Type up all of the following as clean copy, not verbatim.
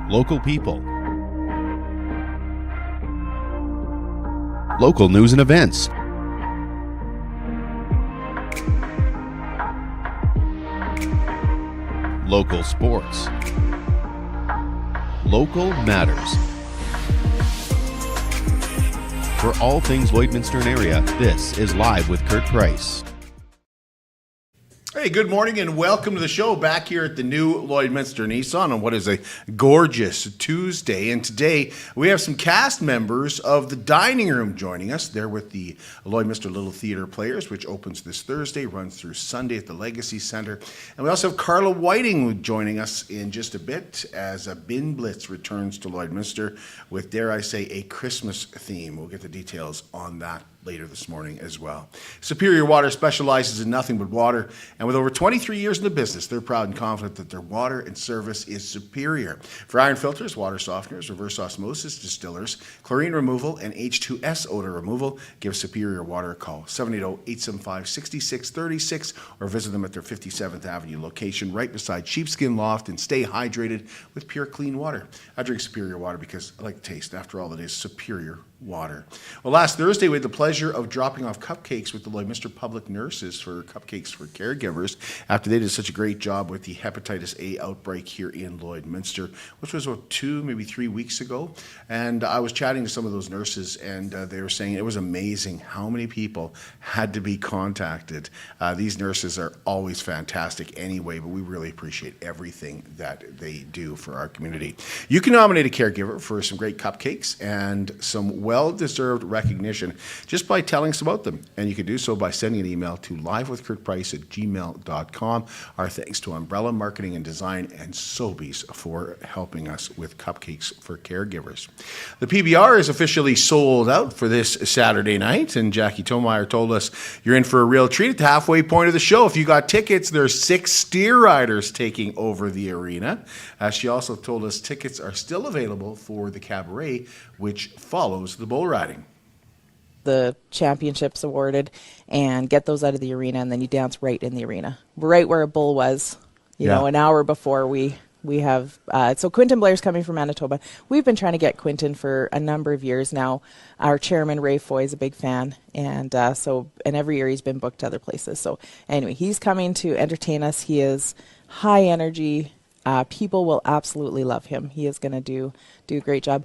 local people, local news and events, local sports, local matters. For all things Lloydminster and area, this is Live with Kurt Price. Hey, good morning and welcome to the show back here at the new Lloydminster Nissan on what is a gorgeous Tuesday. And today we have some cast members of the Dining Room joining us. They're with the Lloydminster Little Theatre Players, which opens this Thursday, runs through Sunday at the Legacy Centre. And we also have Karla Whiting joining us in just a bit as a Blitz returns to Lloydminster with, dare I say, a Christmas theme. We'll get the details on that later this morning as well. Superior Water specializes in nothing but water, and with over 23 years in the business, they're proud and confident that their water and service is superior. For iron filters, water softeners, reverse osmosis distillers, chlorine removal, and H2S odor removal, give Superior Water a call, 780-875-6636, or visit them at their 57th Avenue location right beside Sheepskin Loft, and stay hydrated with pure, clean water. I drink Superior Water because I like the taste. After all, it is superior water. Well, last Thursday, we had the pleasure of dropping off cupcakes with the Lloydminster public nurses for Cupcakes for Caregivers after they did such a great job with the hepatitis A outbreak here in Lloydminster, which was about 2, maybe 3 weeks ago. And I was chatting to some of those nurses, and they were saying it was amazing how many people had to be contacted. These nurses are always fantastic anyway, but we really appreciate everything that they do for our community. You can nominate a caregiver for some great cupcakes and some well-deserved recognition just by telling us about them. And you can do so by sending an email to liveWithKurtPrice@gmail.com. Our thanks to Umbrella Marketing and Design and Sobeys for helping us with Cupcakes for Caregivers. The PBR is officially sold out for this Saturday night, and Jackie Tomeyer told us you're in for a real treat at the halfway point of the show. If you got tickets, there's 6 steer riders taking over the arena. She also told us tickets are still available for the cabaret, which follows the bull riding. The championships awarded and get those out of the arena, and then you dance right in the arena, right where a bull was, you know, an hour before we have. So Quentin Blair's coming from Manitoba. We've been trying to get Quentin for a number of years now. Our chairman, Ray Foy, is a big fan, and every year he's been booked to other places. So anyway, he's coming to entertain us. He is high energy. People will absolutely love him. He is going to do a great job.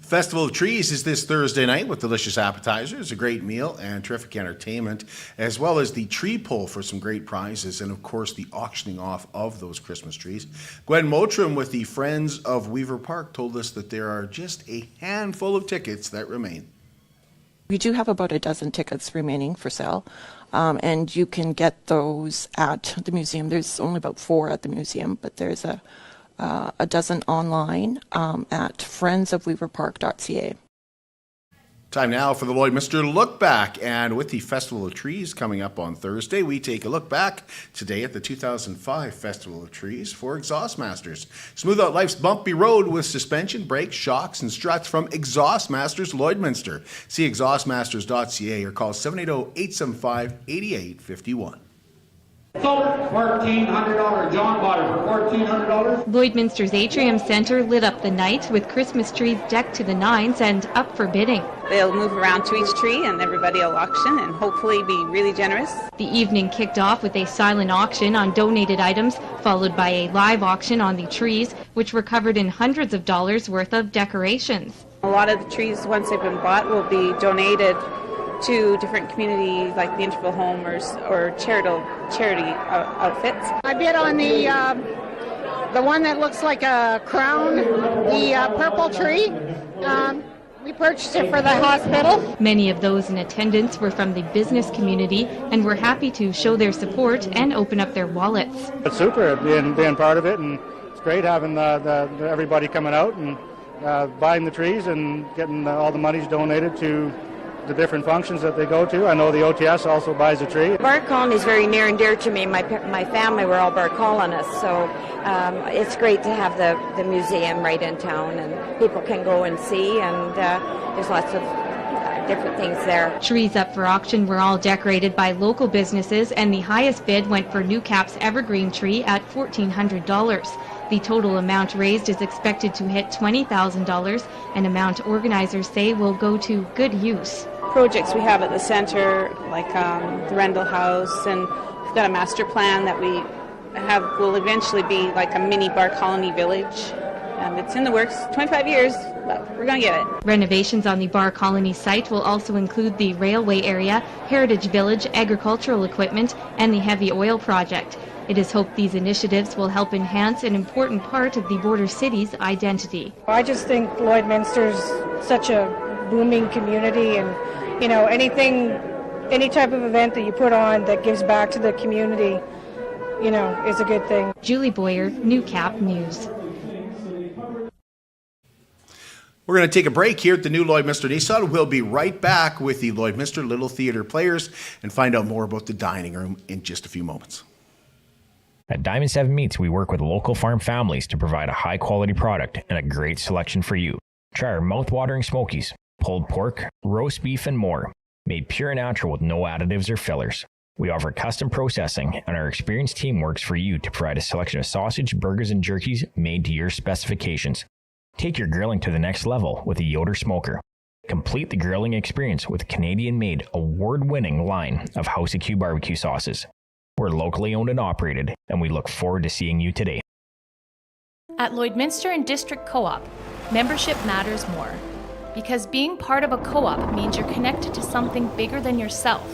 Festival of Trees is this Thursday night with delicious appetizers, a great meal, and terrific entertainment, as well as the tree pull for some great prizes, and of course the auctioning off of those Christmas trees. Gwen Motram with the Friends of Weaver Park told us that there are just a handful of tickets that remain. We do have about a dozen tickets remaining for sale, and you can get those at the museum. There's only about 4 at the museum, but there's a dozen online at friendsofweaverpark.ca. Time now for the Lloydminster Look Back, and with the Festival of Trees coming up on Thursday, we take a look back today at the 2005 Festival of Trees for Exhaust Masters. Smooth out life's bumpy road with suspension, brakes, shocks, and struts from Exhaust Masters Lloydminster. See exhaustmasters.ca or call 780-875-8851. Sold $1,400. John bought it for $1,400. Lloydminster's Atrium Centre lit up the night with Christmas trees decked to the nines and up for bidding. They'll move around to each tree and everybody will auction and hopefully be really generous. The evening kicked off with a silent auction on donated items, followed by a live auction on the trees, which were covered in hundreds of dollars worth of decorations. A lot of the trees, once they've been bought, will be donated to different communities like the Interval Home or charity outfits. I bid on the one that looks like a crown, the purple tree. We purchased it for the hospital. Many of those in attendance were from the business community and were happy to show their support and open up their wallets. It's super being part of it, and it's great having everybody coming out and buying the trees and getting all the monies donated to the different functions that they go to. I know the OTS also buys a tree. Bar colony is very near and dear to me. My family were all bar colonists, so it's great to have the museum right in town, and people can go and see, and there's lots of different things there. Trees up for auction were all decorated by local businesses, and the highest bid went for New Cap's evergreen tree at $1,400. The total amount raised is expected to hit $20,000, an amount organizers say will go to good use. Projects we have at the centre, like the Rendell House, and we've got a master plan that we have will eventually be like a mini bar colony village. It's in the works, 25 years, but we're going to get it. Renovations on the bar colony site will also include the railway area, heritage village, agricultural equipment, and the heavy oil project. It is hoped these initiatives will help enhance an important part of the border city's identity. I just think Lloydminster's such a booming community, and any type of event that you put on that gives back to the community, is a good thing. Julie Boyer, New Cap News. We're going to take a break here at the new Lloydminster Nissan. We'll be right back with the Lloydminster Little Theatre Players and find out more about the dining room in just a few moments. At Diamond 7 Meats, we work with local farm families to provide a high-quality product and a great selection for you. Try our mouth-watering smokies, pulled pork, roast beef, and more, made pure and natural with no additives or fillers. We offer custom processing, and our experienced team works for you to provide a selection of sausage, burgers, and jerkies made to your specifications. Take your grilling to the next level with a Yoder smoker. Complete the grilling experience with Canadian-made, award-winning line of House of Q barbecue sauces. We're locally owned and operated, and we look forward to seeing you today. At Lloydminster and District Co-op, membership matters more. Because being part of a co-op means you're connected to something bigger than yourself.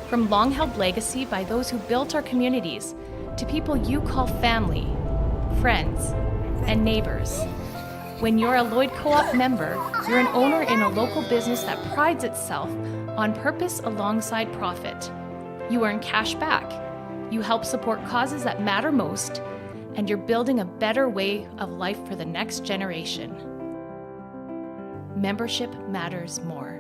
From long-held legacy by those who built our communities, to people you call family, friends, and neighbors. When you're a Lloyd Co-op member, you're an owner in a local business that prides itself on purpose alongside profit. You earn cash back. You help support causes that matter most, and you're building a better way of life for the next generation. Membership matters more.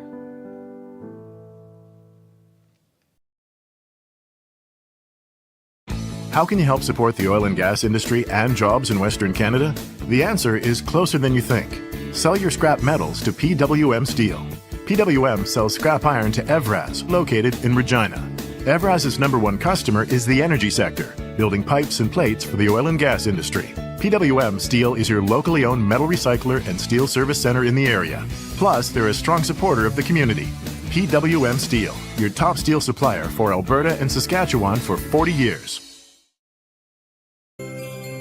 How can you help support the oil and gas industry and jobs in Western Canada? The answer is closer than you think. Sell your scrap metals to PWM Steel. PWM sells scrap iron to Evraz, located in Regina. Evraz's #1 customer is the energy sector, building pipes and plates for the oil and gas industry. PWM Steel is your locally owned metal recycler and steel service center in the area. Plus, they're a strong supporter of the community. PWM Steel, your top steel supplier for Alberta and Saskatchewan for 40 years.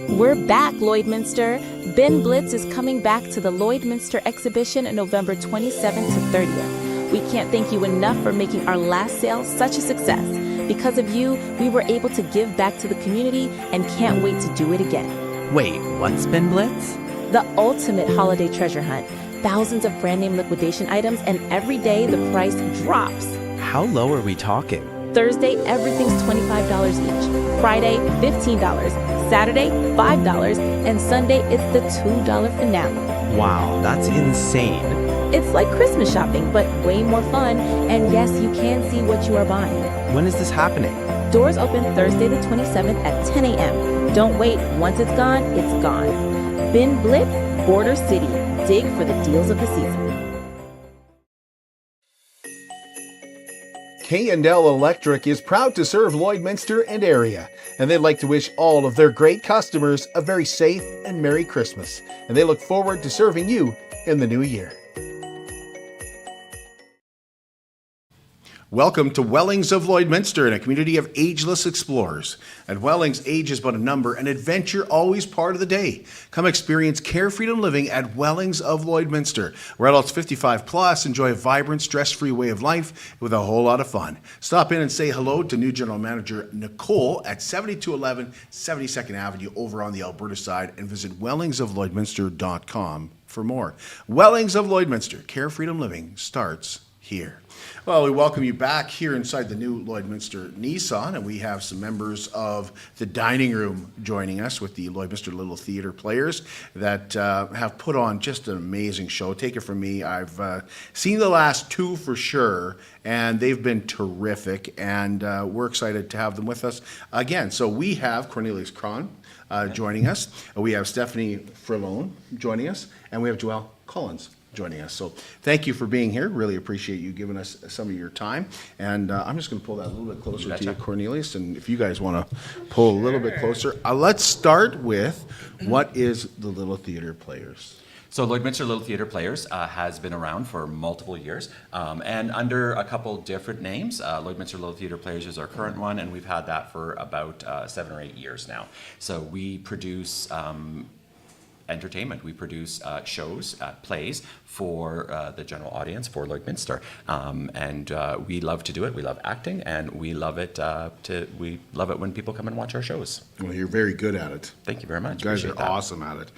We're back, Lloydminster. Ben Blitz is coming back to the Lloydminster exhibition on November 27th to 30th. We can't thank you enough for making our last sale such a success. Because of you, we were able to give back to the community and can't wait to do it again. Wait, what's Ben Blitz? The ultimate holiday treasure hunt. Thousands of brand name liquidation items, and every day the price drops. How low are we talking? Thursday, everything's $25 each. Friday, $15. Saturday, $5. And Sunday, it's the $2 finale. Wow, that's insane. It's like Christmas shopping, but way more fun. And yes, you can see what you are buying. When is this happening? Doors open Thursday the 27th at 10 a.m. Don't wait. Once it's gone, it's gone. Ben Blitz, Border City. Dig for the deals of the season. K&L Electric is proud to serve Lloydminster and area, and they'd like to wish all of their great customers a very safe and Merry Christmas, and they look forward to serving you in the new year. Welcome to Wellings of Lloydminster, in a community of ageless explorers. At Wellings, age is but a number, and adventure always part of the day. Come experience carefreedom living at Wellings of Lloydminster, where adults 55 plus enjoy a vibrant, stress-free way of life with a whole lot of fun. Stop in and say hello to new General Manager Nicole at 7211 72nd Avenue over on the Alberta side, and visit wellingsoflloydminster.com for more. Wellings of Lloydminster, carefreedom living starts here. Well, we welcome you back here inside the new Lloydminster Nissan, and we have some members of the dining room joining us with the Lloydminster Little Theatre Players that have put on just an amazing show. Take it from me, I've seen the last two for sure, and they've been terrific, and we're excited to have them with us again. So we have Cornelius Cron joining us, we have Stephanie Frelone joining us, and we have Joelle Collins joining us. So thank you for being here. Really appreciate you giving us some of your time. And I'm just going to pull that a little bit closer to you, Cornelius. And if you guys want to pull a little bit closer, let's start with what is the Little Theatre Players? So Lloydminster Little Theatre Players has been around for multiple years and under a couple different names. Lloydminster Little Theatre Players is our current one, and we've had that for about 7 or 8 years now. So we produce entertainment. We produce shows, plays for the general audience for Lloydminster, and we love to do it. We love acting, and we love it. We love it when people come and watch our shows. Well, you're very good at it. Thank you very much. You guys are Appreciate that. awesome at it.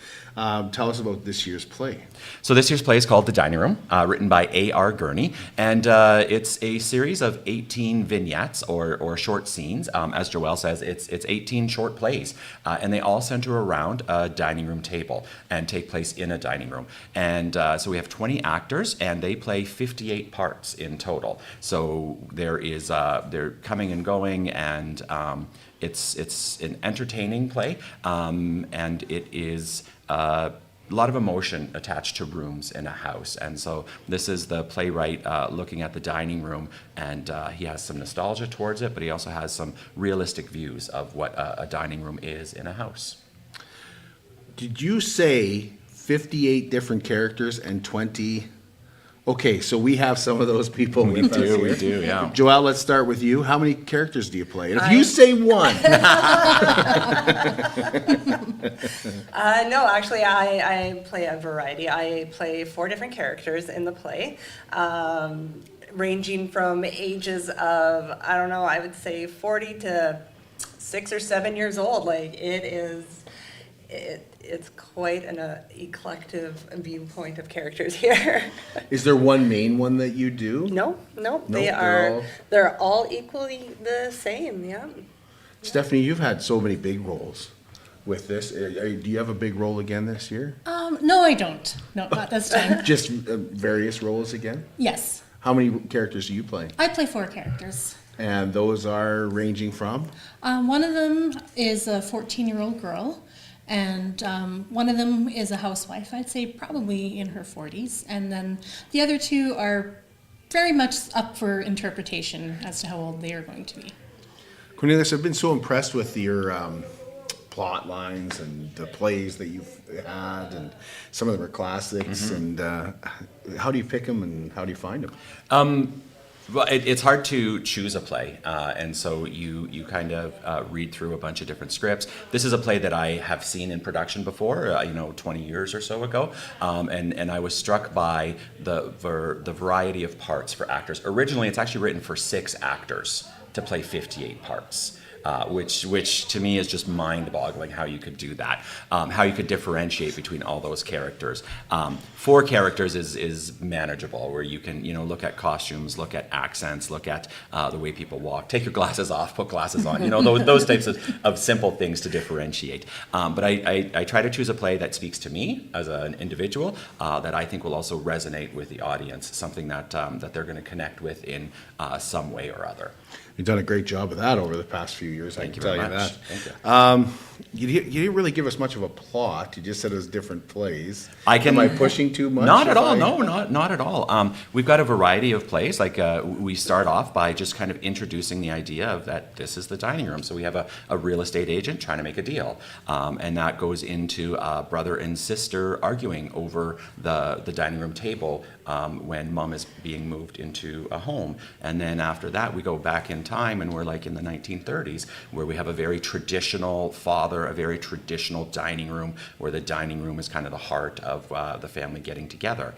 Tell us about this year's play. So this year's play is called The Dining Room, written by A.R. Gurney, and it's a series of 18 vignettes or short scenes. As Joelle says, it's 18 short plays, and they all center around a dining room table and take place in a dining room. And so we have 20 actors, and they play 58 parts in total. So they're coming and going, and it's an entertaining play, and it is a lot of emotion attached to rooms in a house. And so this is the playwright looking at the dining room, and he has some nostalgia towards it, but he also has some realistic views of what a dining room is in a house. Did you say 58 different characters and 20? Okay, so we have some of those people with us here. We do, yeah. Joelle, let's start with you. How many characters do you play? And if you say one. No, actually, I play a variety. I play 4 different characters in the play, ranging from ages of, I don't know, I would say 40 to 6 or 7 years old. Like, it's quite an eclectic viewpoint of characters here. Is there one main one that you do? No, they're all equally the same, yeah. Stephanie, you've had so many big roles with this. Do you have a big role again this year? No, I don't. No, not this time. Just various roles again? Yes. How many characters do you play? I play 4 characters. And those are ranging from? One of them is a 14-year-old girl, and one of them is a housewife, I'd say probably in her 40s. And then the other 2 are very much up for interpretation as to how old they are going to be. Cornelius, I've been so impressed with your plot lines and the plays that you've had, and some of them are classics. And how do you pick them, and how do you find them? Well, it's hard to choose a play, and so you kind of read through a bunch of different scripts. This is a play that I have seen in production before, 20 years or so ago, and I was struck by the variety of parts for actors. Originally, it's actually written for 6 actors to play 58 parts. Which to me is just mind-boggling how you could do that, how you could differentiate between all those characters. 4 characters is manageable, where you can look at costumes, look at accents, look at the way people walk, take your glasses off, put glasses on, those types of simple things to differentiate. But I try to choose a play that speaks to me as an individual, that I think will also resonate with the audience, something that they're going to connect with in some way or other. You've done a great job of that over the past few years. I can tell you that. Thank you. You didn't really give us much of a plot. You just said it was different plays. Am I pushing too much? Not at all. No, not at all. We've got a variety of plays. Like we start off by just kind of introducing the idea of that this is the dining room. So we have a real estate agent trying to make a deal, and that goes into brother and sister arguing over the dining room table when mom is being moved into a home. And then after that, we go back in time, and we're like in the 1930s, where we have a very traditional father, a very traditional dining room, where the dining room is kind of the heart of the family getting together.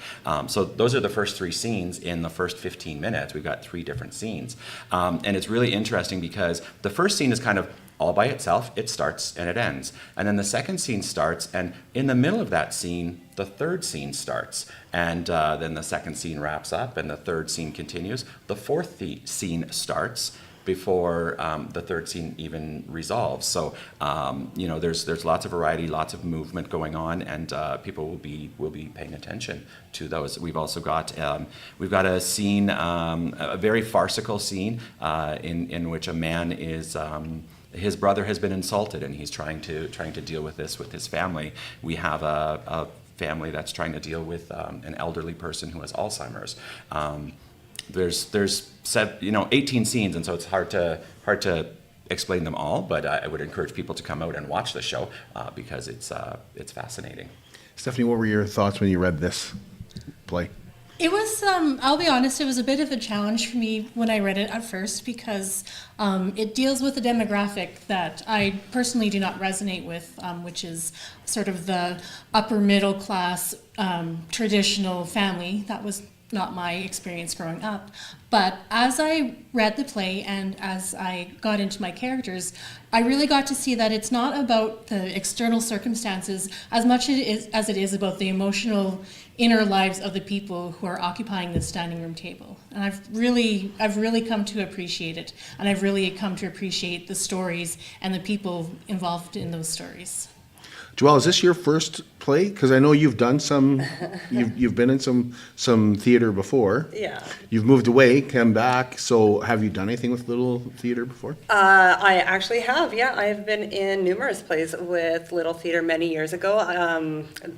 So those are the first 3 scenes in the first 15 minutes. We've got 3 different scenes. And it's really interesting because the first scene is kind of all by itself. It starts and it ends. And then the second scene starts, and in the middle of that scene, the third scene starts. And then the second scene wraps up, and the third scene continues. The fourth scene starts before the third scene even resolves. So there's lots of variety, lots of movement going on, and people will be paying attention to those. We've also got a scene, a very farcical scene in which a man is. His brother has been insulted, and he's trying to deal with this with his family. We have a family that's trying to deal with an elderly person who has Alzheimer's. There's 18 scenes, and so it's hard to explain them all. But I would encourage people to come out and watch the show because it's fascinating. Stephanie, what were your thoughts when you read this play? It was, I'll be honest, it was a bit of a challenge for me when I read it at first because it deals with a demographic that I personally do not resonate with, which is sort of the upper middle class traditional family. That was not my experience growing up. But as I read the play and as I got into my characters, I really got to see that it's not about the external circumstances as much as it is about the emotional inner lives of the people who are occupying this dining room table. And I've really come to appreciate it. And I've really come to appreciate the stories and the people involved in those stories. Joelle, is this your first play? Because I know you've done some, you've been in some theater before. Yeah. You've moved away, come back. So have you done anything with Little Theatre before? I actually have, yeah. I've been in numerous plays with Little Theatre many years ago.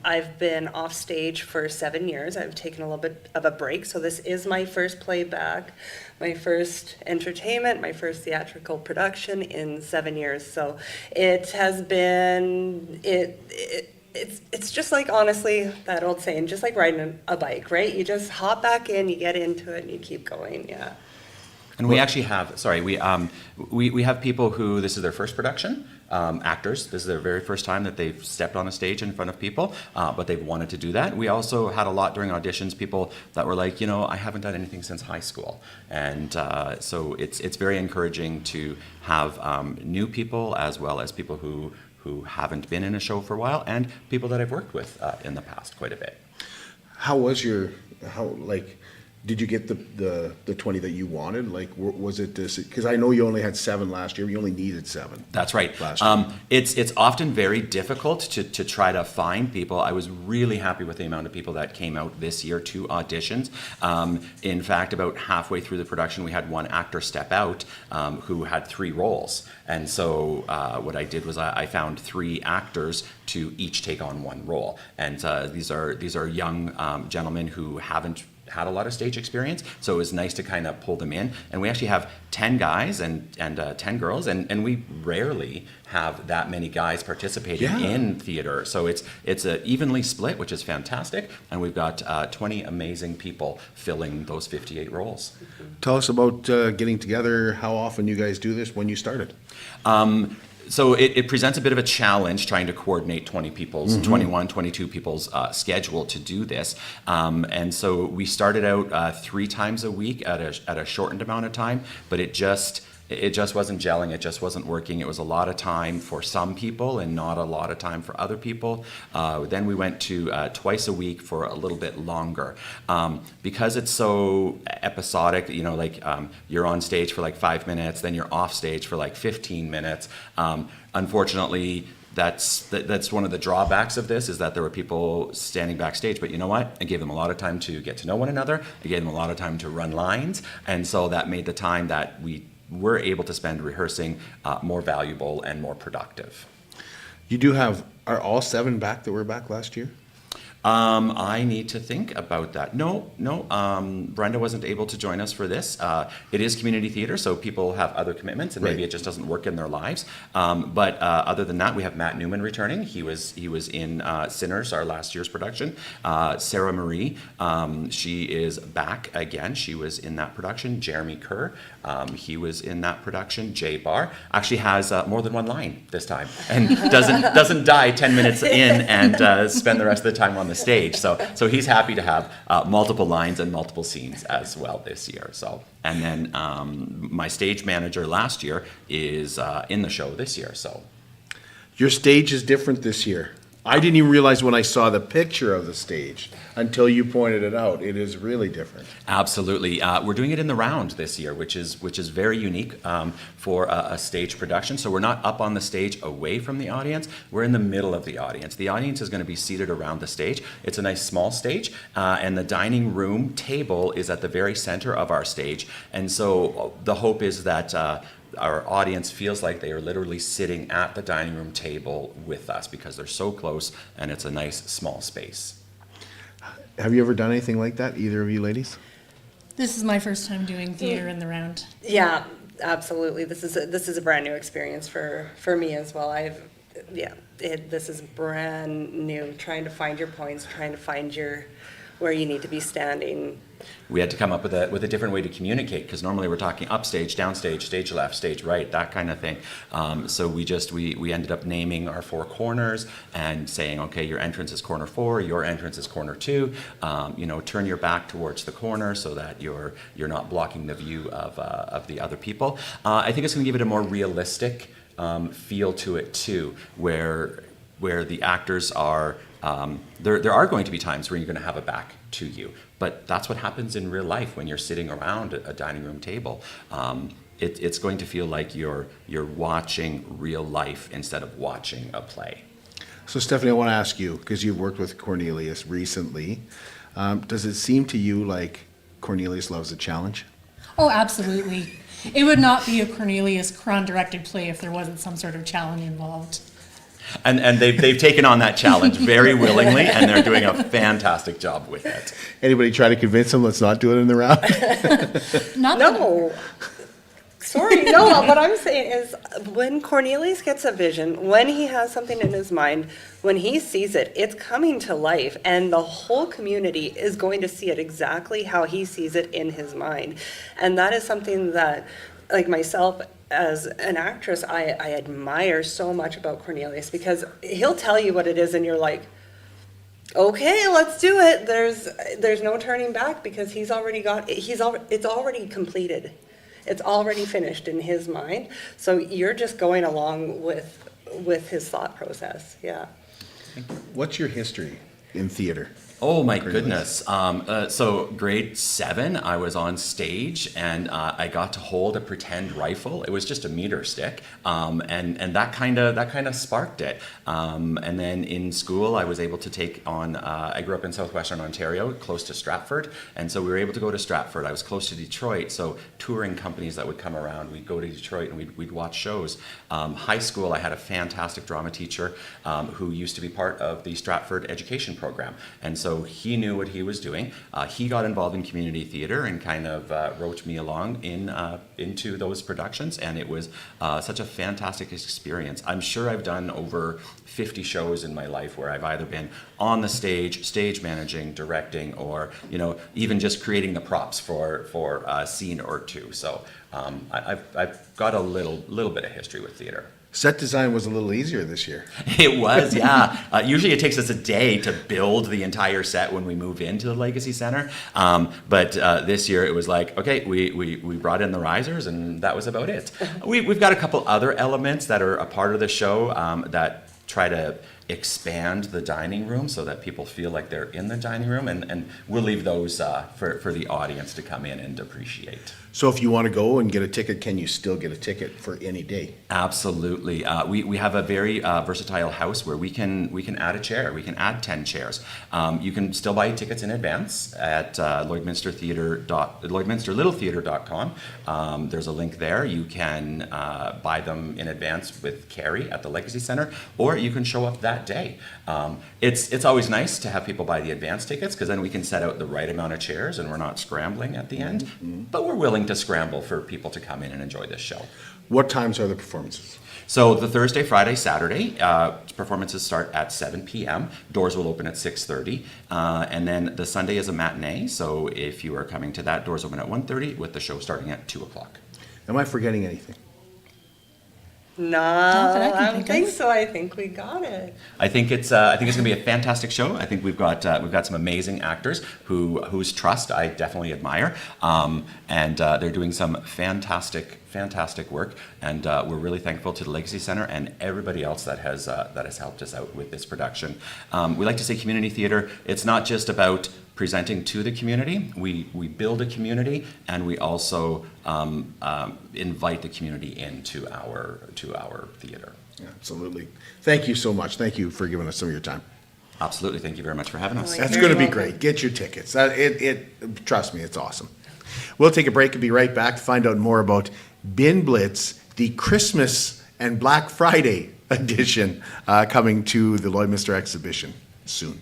I've been off stage for 7 years. I've taken a little bit of a break, so this is my first play back, my first entertainment, my first theatrical production in 7 years. So it has been, it's just like, honestly, that old saying, just like riding a bike, right? You just hop back in, you get into it, and you keep going, yeah. And we actually have, we have people who, this is their first production, actors. This is their very first time that they've stepped on a stage in front of people, but they've wanted to do that. We also had a lot during auditions, people that were like, I haven't done anything since high school. And so it's very encouraging to have new people as well as people who haven't been in a show for a while, and people that I've worked with in the past quite a bit. Did you get the 20 that you wanted? Like, was it this? Because I know you only had 7 last year. You only needed 7. That's right. Last year. It's often very difficult to try to find people. I was really happy with the amount of people that came out this year to auditions. In fact, about halfway through the production, we had one actor step out who had 3 roles. And so what I did was I found 3 actors to each take on 1 role. And these are young gentlemen who haven't had a lot of stage experience, so it was nice to kind of pull them in. And we actually have 10 guys and 10 girls, and we rarely have that many guys participating in theater. So it's a evenly split, which is fantastic, and we've got 20 amazing people filling those 58 roles. Tell us about getting together, how often you guys do this, when you started. So it presents a bit of a challenge trying to coordinate 21, 22 people's schedule to do this. And so we started out 3 times a week at a shortened amount of time, but it just wasn't gelling, it just wasn't working. It was a lot of time for some people and not a lot of time for other people. Then we went to twice a week for a little bit longer. Because it's so episodic, you're on stage for like 5 minutes, then you're off stage for like 15 minutes. Unfortunately, that's one of the drawbacks of this, is that there were people standing backstage, but you know what? I gave them a lot of time to get to know one another. I gave them a lot of time to run lines, and so that made the time that we were able to spend rehearsing more valuable and more productive. You do have, are all 7 back that were back last year? I need to think about that. No. Brenda wasn't able to join us for this. It is community theater, so people have other commitments, and maybe it just doesn't work in their lives. But other than that, we have Matt Newman returning. He was in Sinners, our last year's production. Sarah Marie, she is back again. She was in that production. Jeremy Kerr, he was in that production. Jay Barr actually has more than 1 line this time, and doesn't die 10 minutes in and spend the rest of the time on the stage. So he's happy to have multiple lines and multiple scenes as well this year. So, and then my stage manager last year is in the show this year. So your stage is different this year. I didn't even realize when I saw the picture of the stage until you pointed it out. It is really different. Absolutely. We're doing it in the round this year, which is very unique for a stage production. So we're not up on the stage away from the audience. We're in the middle of the audience. The audience is going to be seated around the stage. It's a nice small stage, and the dining room table is at the very center of our stage. And so the hope is that our audience feels like they are literally sitting at the dining room table with us because they're so close and it's a nice small space. Have you ever done anything like that, either of you ladies? This is my first time doing theater in the round. Yeah, absolutely. This is a brand new experience for me as well. This is brand new. Trying to find your points, trying to find where you need to be standing. We had to come up with a different way to communicate because normally we're talking upstage, downstage, stage left, stage right, that kind of thing. So we ended up naming our 4 corners and saying, okay, your entrance is corner 4, your entrance is corner 2. Turn your back towards the corner so that you're not blocking the view of the other people. I think it's going to give it a more realistic feel to it too, where the actors are. There are going to be times where you're going to have a back to you, but that's what happens in real life when you're sitting around a dining room table. It's going to feel like you're watching real life instead of watching a play. So Stephanie, I want to ask you, because you've worked with Cornelius recently, does it seem to you like Cornelius loves a challenge? Oh, absolutely. It would not be a Cornelius Cron-directed play if there wasn't some sort of challenge involved. And they've taken on that challenge very willingly, and they're doing a fantastic job with it. Anybody try to convince them let's not do it in the round? No. Sorry, no, what I'm saying is when Cornelius gets a vision, when he has something in his mind, when he sees it, it's coming to life, and the whole community is going to see it exactly how he sees it in his mind. And that is something that, like myself, as an actress, I admire so much about Cornelius, because he'll tell you what it is and you're like, okay, let's do it. There's no turning back because it's already completed. It's already finished in his mind. So you're just going along with his thought process. Yeah. What's your history in theater? Oh my goodness. So grade 7, I was on stage and I got to hold a pretend rifle. It was just a meter stick. And that kind of sparked it. And then in school, I was able to take on, I grew up in southwestern Ontario, close to Stratford. And so we were able to go to Stratford. I was close to Detroit. So touring companies that would come around, we'd go to Detroit and we'd watch shows. High school, I had a fantastic drama teacher who used to be part of the Stratford education program. And so he knew what he was doing. He got involved in community theater and kind of wrote me along into those productions, and it was such a fantastic experience. I'm sure I've done over 50 shows in my life where I've either been on the stage managing, directing, or even just creating the props for a scene or two. So I've got a little bit of history with theater. Set design was a little easier this year. It was, yeah. Usually it takes us a day to build the entire set when we move into the Legacy Center. But this year it was like, okay, we brought in the risers and that was about it. We've got a couple other elements that are a part of the show that try to expand the dining room so that people feel like they're in the dining room, and we'll leave those for the audience to come in and appreciate. So if you want to go and get a ticket, can you still get a ticket for any day? Absolutely. We have a very versatile house where we can add a chair. We can add 10 chairs. You can still buy tickets in advance at Lloydminster.com. There's a link there. You can buy them in advance with Carrie at the Legacy Center, or you can show up that day. It's always nice to have people buy the advance tickets because then we can set out the right amount of chairs and we're not scrambling at the end. Mm-hmm. But we're willing to scramble for people to come in and enjoy this show. What times are the performances? So the Thursday, Friday, Saturday performances start at 7 p.m. Doors will open at 6:30, and then the Sunday is a matinee. So if you are coming to that, doors open at 1:30 with the show starting at 2 o'clock. Am I forgetting anything? No, I don't think so. I think we got it. I think it's going to be a fantastic show. I think we've got some amazing actors whose trust I definitely admire, and they're doing some fantastic work. And we're really thankful to the Legacy Center and everybody else that has helped us out with this production. We like to say community theater. It's not just about presenting to the community. We build a community, and we also invite the community into our theater. Yeah, absolutely. Thank you so much. Thank you for giving us some of your time. Absolutely. Thank you very much for having us. That's going to be great. Get your tickets. Trust me, it's awesome. We'll take a break and be right back to find out more about Bin Blitz, the Christmas and Black Friday edition, coming to the Lloydminster exhibition soon.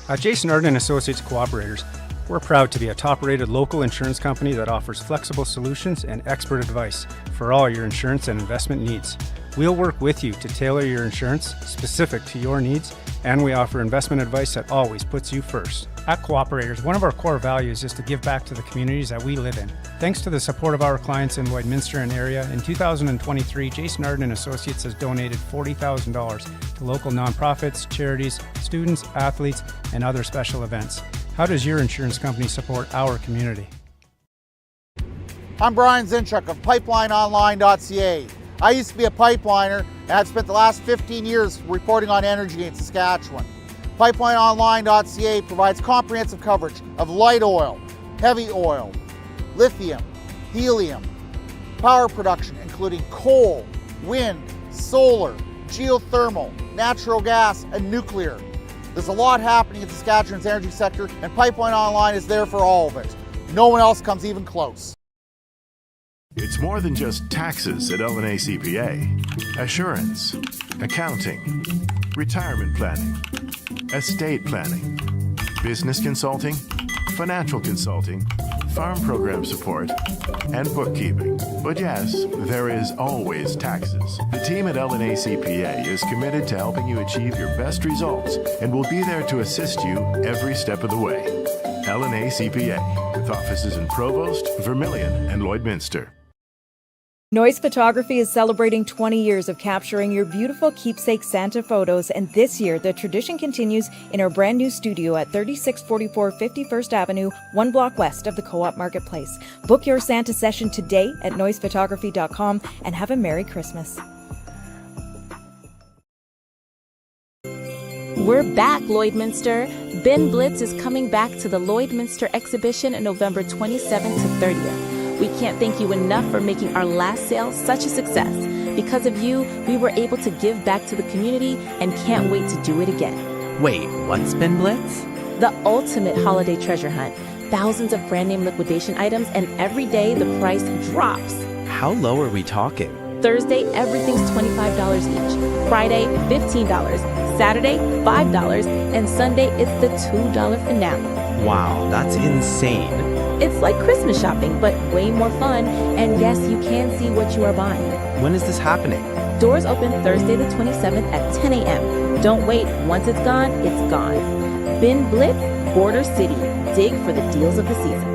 At Jason Arden Associates Cooperators, we're proud to be a top-rated local insurance company that offers flexible solutions and expert advice for all your insurance and investment needs. We'll work with you to tailor your insurance specific to your needs, and we offer investment advice that always puts you first. At Cooperators, one of our core values is to give back to the communities that we live in. Thanks to the support of our clients in Lloydminster and area, in 2023, Jason Arden Associates has donated $40,000 to local nonprofits, charities, students, athletes, and other special events. How does your insurance company support our community? I'm Brian Zinchuk of PipelineOnline.ca. I used to be a pipeliner and I've spent the last 15 years reporting on energy in Saskatchewan. PipelineOnline.ca provides comprehensive coverage of light oil, heavy oil, lithium, helium, power production including coal, wind, solar, geothermal, natural gas, and nuclear. There's a lot happening in Saskatchewan's energy sector, and Pipeline Online is there for all of it. No one else comes even close. It's more than just taxes at L&A CPA. Assurance, accounting, retirement planning, estate planning, business consulting, financial consulting, farm program support, and bookkeeping. But yes, there is always taxes. The team at L&A CPA is committed to helping you achieve your best results and will be there to assist you every step of the way. L&A CPA, with offices in Provost, Vermilion, and Lloydminster. Noise Photography is celebrating 20 years of capturing your beautiful keepsake Santa photos, and this year the tradition continues in our brand new studio at 3644 51st Avenue, 1 block west of the Co-op Marketplace. Book your Santa session today at noisephotography.com and have a Merry Christmas. We're back, Lloydminster. Bin Blitz is coming back to the Lloydminster exhibition on November 27th to 30th. We can't thank you enough for making our last sale such a success. Because of you, we were able to give back to the community and can't wait to do it again. Wait, what's Bin Blitz? The ultimate holiday treasure hunt. Thousands of brand name liquidation items, and every day the price drops. How low are we talking? Thursday, everything's $25 each. Friday, $15. Saturday, $5. And Sunday, it's the $2 finale. Wow, that's insane. It's like Christmas shopping, but way more fun. And yes, you can see what you are buying. When is this happening? Doors open Thursday the 27th at 10 a.m. Don't wait. Once it's gone, it's gone. Bin Blitz, Border City. Dig for the deals of the season.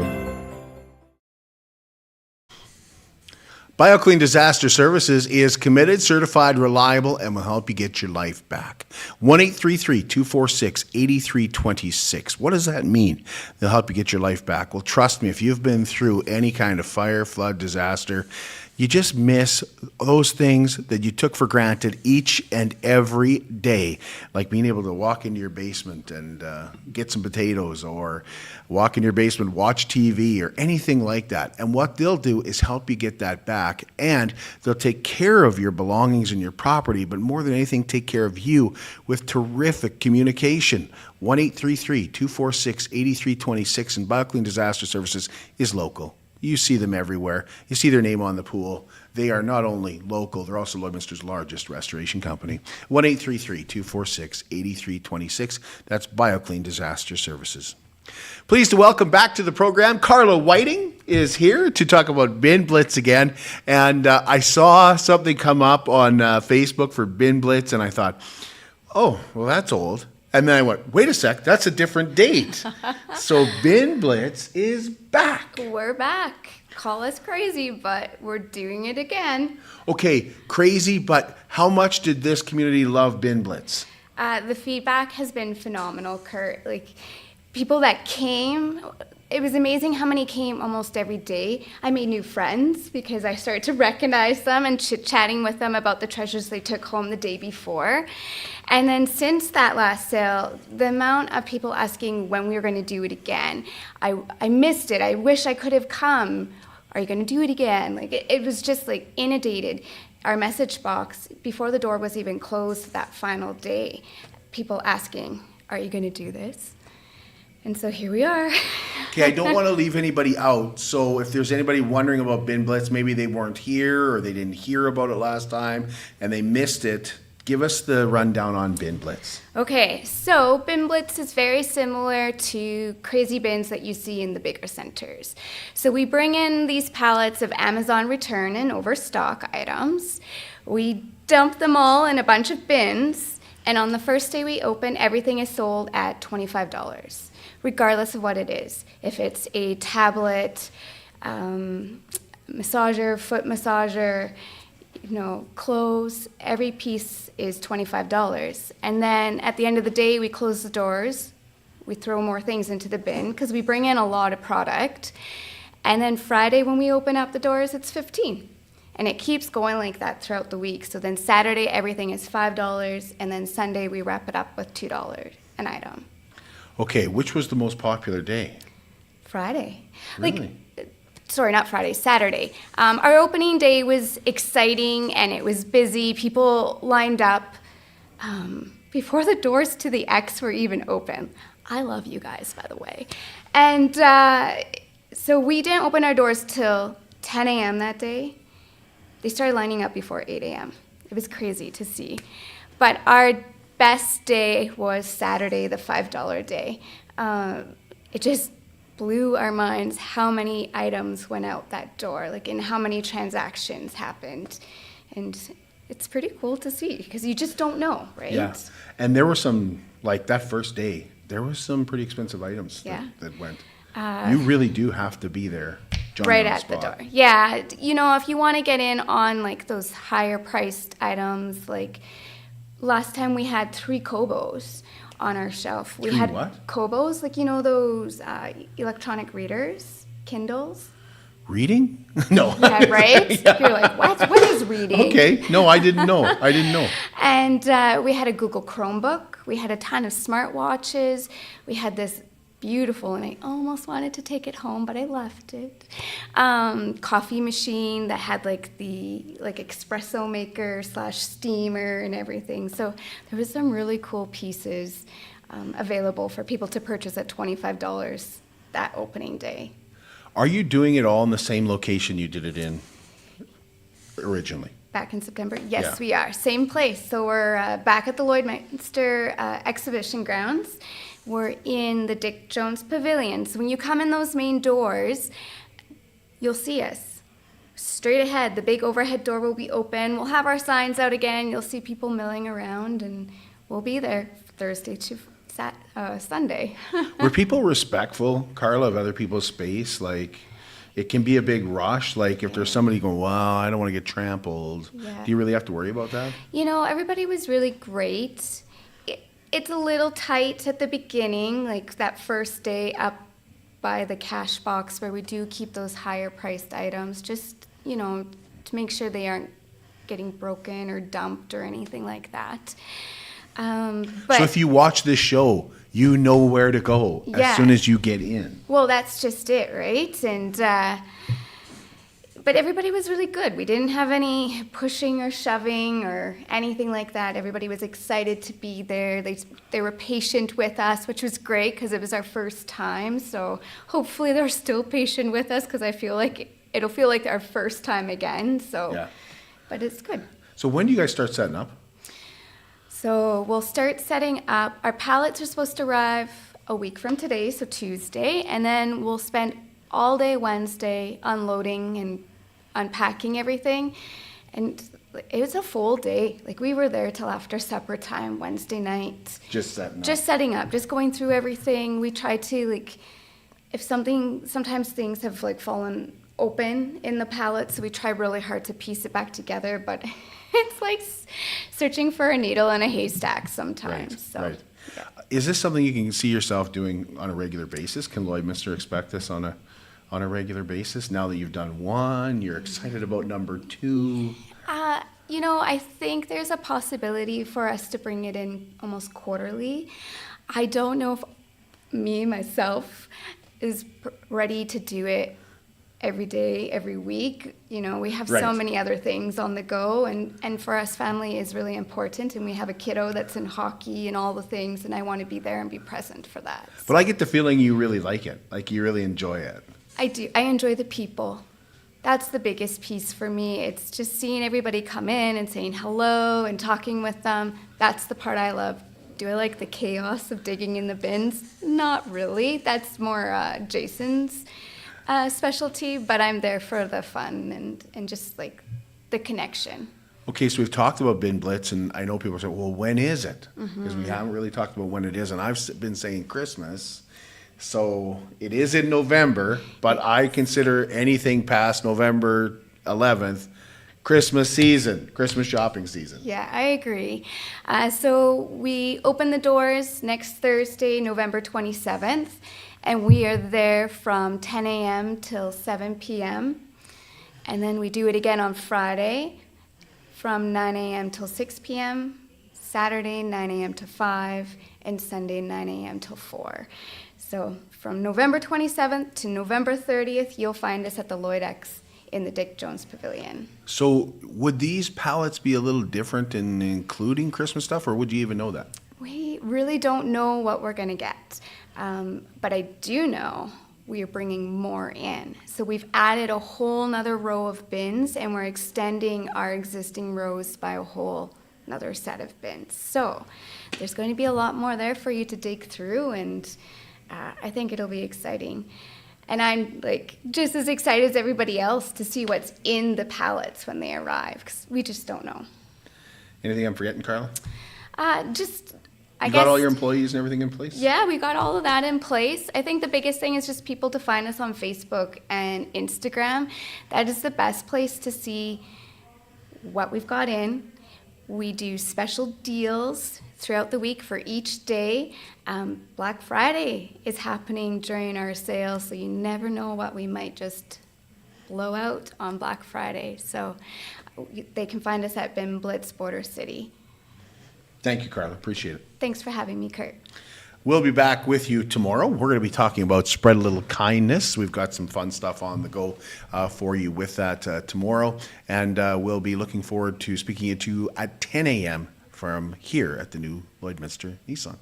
BioClean Disaster Services is committed, certified, reliable, and will help you get your life back. 1-833-246-8326. What does that mean? They'll help you get your life back. Well, trust me, if you've been through any kind of fire, flood, disaster, you just miss those things that you took for granted each and every day, like being able to walk into your basement and get some potatoes, or walk in your basement, watch TV, or anything like that. And what they'll do is help you get that back, and they'll take care of your belongings and your property, but more than anything, take care of you with terrific communication. 1-833-246-8326, and BioClean Disaster Services is local. You see them everywhere. You see their name on the pool. They are not only local, they're also Lloydminster's largest restoration company. 1-833-246-8326. That's BioClean Disaster Services. Pleased to welcome back to the program, Karla Whiting is here to talk about Bin Blitz again. And I saw something come up on Facebook for Bin Blitz, and I thought, oh, well, that's old. And then I went, wait a sec, that's a different date. So Bin Blitz is back. We're back. Call us crazy, but we're doing it again. Okay, crazy, but how much did this community love Bin Blitz? The feedback has been phenomenal, Kurt. Like, people that came, it was amazing how many came almost every day. I made new friends because I started to recognize them and chit-chatting with them about the treasures they took home the day before. And then since that last sale, the amount of people asking when we were going to do it again, I missed it. I wish I could have come. Are you going to do it again? Like, it was just like inundated. Our message box, before the door was even closed that final day, people asking, are you going to do this? And so here we are. Okay, I don't want to leave anybody out. So if there's anybody wondering about Bin Blitz, maybe they weren't here or they didn't hear about it last time and they missed it, give us the rundown on Bin Blitz. Okay, so Bin Blitz is very similar to crazy bins that you see in the bigger centers. So we bring in these pallets of Amazon return and overstock items. We dump them all in a bunch of bins, and on the first day we open, everything is sold at $25, regardless of what it is. If it's a tablet, massager, foot massager, clothes, every piece is $25. And then at the end of the day, we close the doors, we throw more things into the bin because we bring in a lot of product. And then Friday when we open up the doors, it's $15. And it keeps going like that throughout the week. So then Saturday, everything is $5, and then Sunday we wrap it up with $2 an item. Okay, which was the most popular day? Friday. Really? Sorry, not Friday, Saturday. Our opening day was exciting and it was busy. People lined up before the doors to the X were even open. I love you guys, by the way. And so we didn't open our doors till 10 a.m. that day. They started lining up before 8 a.m. It was crazy to see. But our best day was Saturday, the $5 day. It just blew our minds how many items went out that door, and how many transactions happened. And it's pretty cool to see because you just don't know, right? Yeah. And there were some, that first day, there was some pretty expensive items that went. You really do have to be there. Right at the door. Yeah. If you want to get in on those higher priced items, last time we had 3 Kobos on our shelf. We had what? Kobos, those electronic readers, Kindles. Reading? No. Yeah, right? Yeah. You're like, what? What is reading? Okay. No, I didn't know. And we had a Google Chromebook. We had a ton of smartwatches. We had this beautiful, and I almost wanted to take it home, but I left it. Coffee machine that had the espresso maker / steamer and everything. So there was some really cool pieces available for people to purchase at $25 that opening day. Are you doing it all in the same location you did it in originally? Back in September? Yes, Yeah. we are. Same place. So we're back at the Lloydminster exhibition grounds. We're in the Dick Jones Pavilion. So when you come in those main doors, you'll see us. Straight ahead, the big overhead door will be open. We'll have our signs out again. You'll see people milling around, and we'll be there Thursday to Sunday. Were people respectful, Karla, of other people's space? It can be a big rush. If there's somebody going, wow, I don't want to get trampled. Yeah. Do you really have to worry about that? Everybody was really great. It's a little tight at the beginning, that first day up by the cash box where we do keep those higher priced items, just, to make sure they aren't getting broken or dumped or anything like that. But so if you watch this show, you know where to go as soon as you get in. Well, that's just it, right? And but everybody was really good. We didn't have any pushing or shoving or anything like that. Everybody was excited to be there. They were patient with us, which was great because it was our first time. So hopefully they're still patient with us because I feel like it'll feel like our first time again. So, yeah. But it's good. So when do you guys start setting up? So we'll start setting up. Our pallets are supposed to arrive a week from today, so Tuesday, and then we'll spend all day Wednesday unloading and unpacking everything. And it was a full day. We were there till after supper time Wednesday night. Just setting up. Just setting up, just going through everything. We try to sometimes things have fallen open in the pallet, so we try really hard to piece it back together, but it's like searching for a needle in a haystack sometimes. Right, so, right. Yeah. Is this something you can see yourself doing on a regular basis? Can Lloydminster expect this on a regular basis? Now that you've done one, you're excited about number 2. I think there's a possibility for us to bring it in almost quarterly. I don't know if myself is ready to do it every day, every week. You know, we have so Right. many other things on the go, and for us, family is really important, and we have a kiddo that's in hockey and all the things, and I want to be there and be present for that. But I get the feeling you really like it, like you really enjoy it. I do. I enjoy the people. That's the biggest piece for me. It's just seeing everybody come in and saying hello and talking with them. That's the part I love. Do I like the chaos of digging in the bins? Not really. That's more Jason's specialty, but I'm there for the fun and just like the connection. Okay, so we've talked about Bin Blitz, and I know people say, well, when is it? Because we haven't really talked about when it is, and I've been saying Christmas. So it is in November, but I consider anything past November 11th Christmas season, Christmas shopping season. Yeah, I agree. So we open the doors next Thursday, November 27th, and we are there from 10 a.m. till 7 p.m. And then we do it again on Friday from 9 a.m. till 6 p.m., Saturday 9 a.m. to 5, and Sunday 9 a.m. till 4. So from November 27th to November 30th, you'll find us at the Lloyd X in the Dick Jones Pavilion. So would these pallets be a little different in including Christmas stuff, or would you even know that? We really don't know what we're going to get, but I do know we are bringing more in. So we've added a whole nother row of bins, and we're extending our existing rows by a whole another set of bins. So there's going to be a lot more there for you to dig through, and I think it'll be exciting. And I'm like just as excited as everybody else to see what's in the pallets when they arrive, because we just don't know. Anything I'm forgetting, Karla? I You guess. got all your employees and everything in place? Yeah, we got all of that in place. I think the biggest thing is just people to find us on Facebook and Instagram. That is the best place to see what we've got in. We do special deals throughout the week for each day. Black Friday is happening during our sale, so you never know what we might just blow out on Black Friday. So they can find us at Bin Blitz Border City. Thank you, Karla. Appreciate it. Thanks for having me, Kurt. We'll be back with you tomorrow. We're going to be talking about spread a little kindness. We've got some fun stuff on the go for you with that tomorrow. And we'll be looking forward to speaking to you at 10 a.m. from here at the new Lloydminster Nissan.